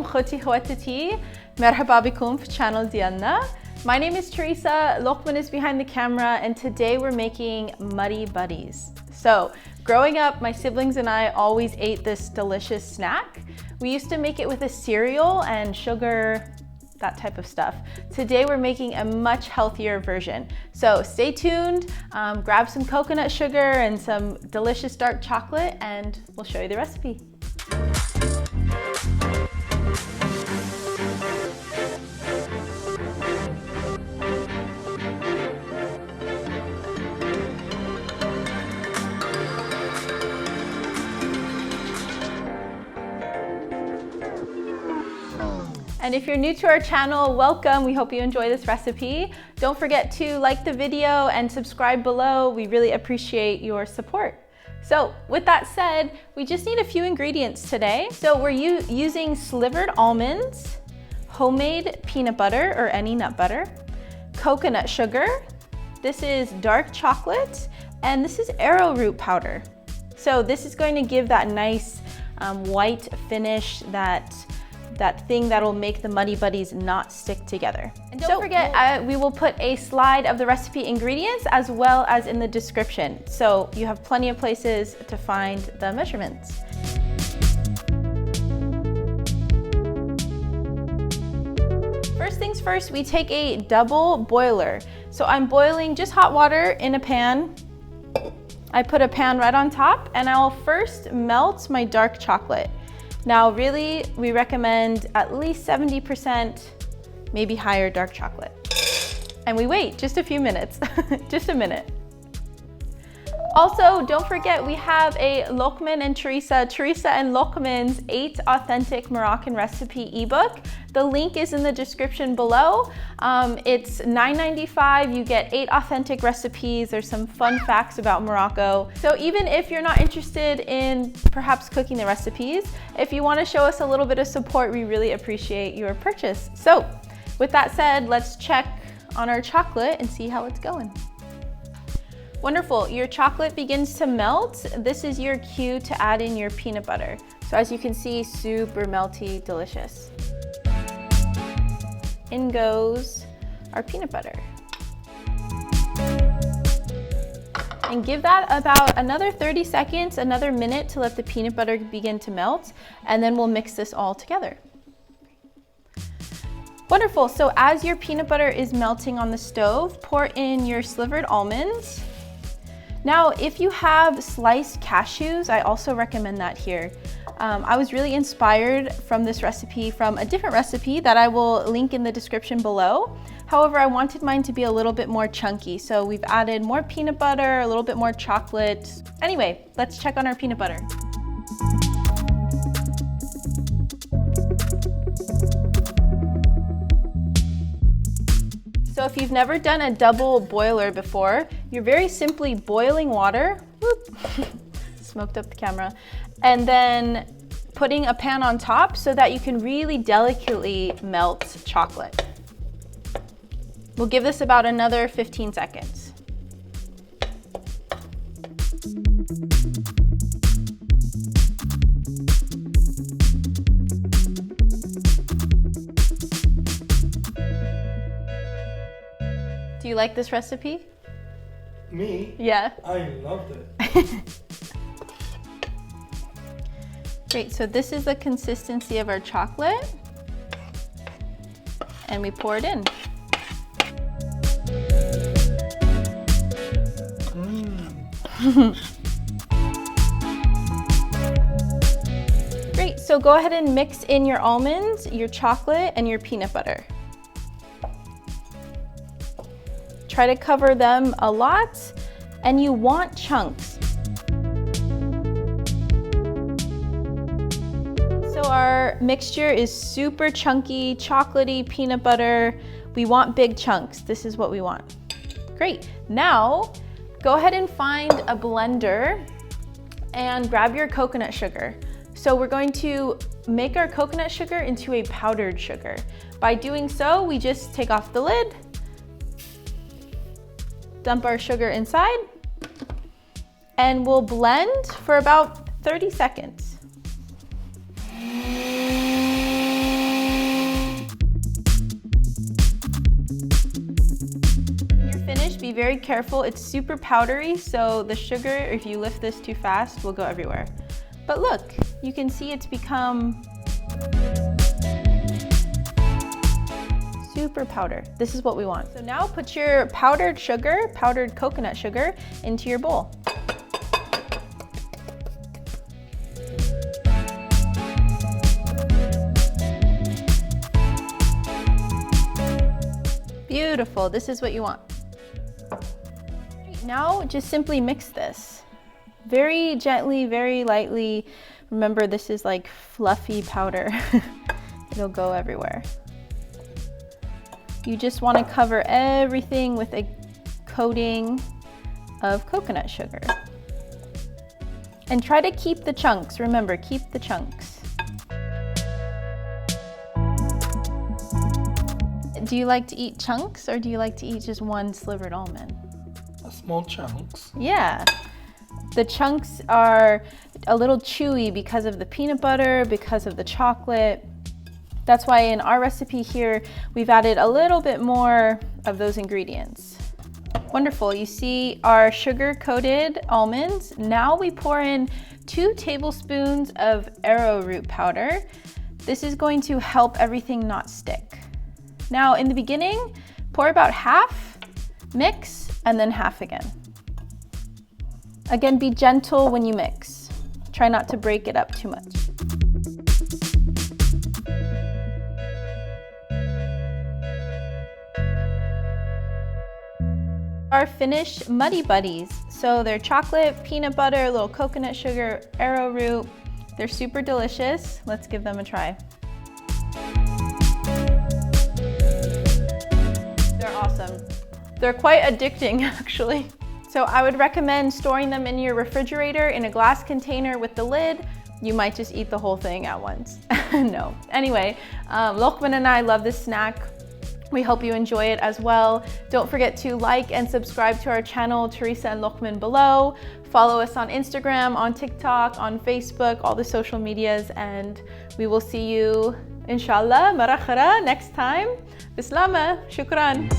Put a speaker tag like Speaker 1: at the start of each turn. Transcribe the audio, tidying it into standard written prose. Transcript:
Speaker 1: خوتي خواتتي مرحبا بكم في channel ديالنا. My name is Teresa, Lokmane is behind the camera, and today we're making Muddy Buddies. So, growing up, my siblings and I always ate this delicious snack. We used to make it with a cereal and sugar, that type of stuff. Today we're making a much healthier version. So stay tuned, grab some coconut sugar and some delicious dark chocolate, and we'll show you the recipe. And if you're new to our channel, welcome. We hope you enjoy this recipe. Don't forget to like the video and subscribe below. We really appreciate your support. So with that said, we just need a few ingredients today. So we're using slivered almonds, homemade peanut butter or any nut butter, coconut sugar, this is dark chocolate, and this is arrowroot powder. So this is going to give that nice white finish, that thing that'll make the Muddy Buddies not stick together. And don't forget, we will put a slide of the recipe ingredients as well as in the description. So you have plenty of places to find the measurements. First things first, we take a double boiler. So I'm boiling just hot water in a pan. I put a pan right on top, and I'll first melt my dark chocolate. Now really, we recommend at least 70%, maybe higher dark chocolate. And we wait just a few minutes, just a minute. Also, don't forget we have a Lokmane and Teresa and Lokmane's 8 authentic Moroccan recipe ebook. The link is in the description below. It's $9.95. You get 8 authentic recipes. There's some fun facts about Morocco. So even if you're not interested in perhaps cooking the recipes, if you want to show us a little bit of support, we really appreciate your purchase. So with that said, let's check on our chocolate and see how it's going. Wonderful, your chocolate begins to melt. This is your cue to add in your peanut butter. So as you can see, super melty, delicious. In goes our peanut butter. And give that about another 30 seconds, another minute to let the peanut butter begin to melt, and then we'll mix this all together. Wonderful, so as your peanut butter is melting on the stove, pour in your slivered almonds. Now, if you have sliced cashews, I also recommend that here. I was really inspired from this recipe from a different recipe that I will link in the description below. However, I wanted mine to be a little bit more chunky, so we've added more peanut butter, a little bit more chocolate. Anyway, let's check on our peanut butter. So if you've never done a double boiler before, you're very simply boiling water, whoop, smoked up the camera, and then putting a pan on top so that you can really delicately melt chocolate. We'll give this about another 15 seconds. Do you like this recipe?
Speaker 2: Me?
Speaker 1: Yeah.
Speaker 2: I loved it.
Speaker 1: Great, so this is the consistency of our chocolate. And we pour it in. Great, so go ahead and mix in your almonds, your chocolate, and your peanut butter. Try to cover them a lot, and you want chunks. So our mixture is super chunky, chocolatey, peanut butter. We want big chunks. This is what we want. Great. Now, go ahead and find a blender and grab your coconut sugar. So we're going to make our coconut sugar into a powdered sugar. By doing so, we just take off the lid, dump our sugar inside, and we'll blend for about 30 seconds. Finished, be very careful. It's super powdery, so the sugar, if you lift this too fast, will go everywhere. But look, you can see it's become super powder. This is what we want. So now put your powdered sugar, powdered coconut sugar, into your bowl. Beautiful, this is what you want. Now just simply mix this. Very gently, very lightly. Remember, this is like fluffy powder. It'll go everywhere. You just want to cover everything with a coating of coconut sugar. And try to keep the chunks. Remember, keep the chunks. Do you like to eat chunks or do you like to eat just one slivered almond?
Speaker 2: Small chunks.
Speaker 1: Yeah. The chunks are a little chewy because of the peanut butter, because of the chocolate. That's why in our recipe here, we've added a little bit more of those ingredients. Wonderful, you see our sugar-coated almonds. Now we pour in 2 tablespoons of arrowroot powder. This is going to help everything not stick. Now in the beginning, pour about half, mix, and then half again. Again, be gentle when you mix. Try not to break it up too much. Our finished Muddy Buddies. So they're chocolate, peanut butter, a little coconut sugar, arrowroot. They're super delicious. Let's give them a try. They're awesome. They're quite addicting, actually. So I would recommend storing them in your refrigerator in a glass container with the lid. You might just eat the whole thing at once. No. Anyway, Lokmane and I love this snack. We hope you enjoy it as well. Don't forget to like and subscribe to our channel, Teresa and Lokmane below. Follow us on Instagram, on TikTok, on Facebook, all the social medias, and we will see you, inshallah, mara khara, next time. Bislama, shukran.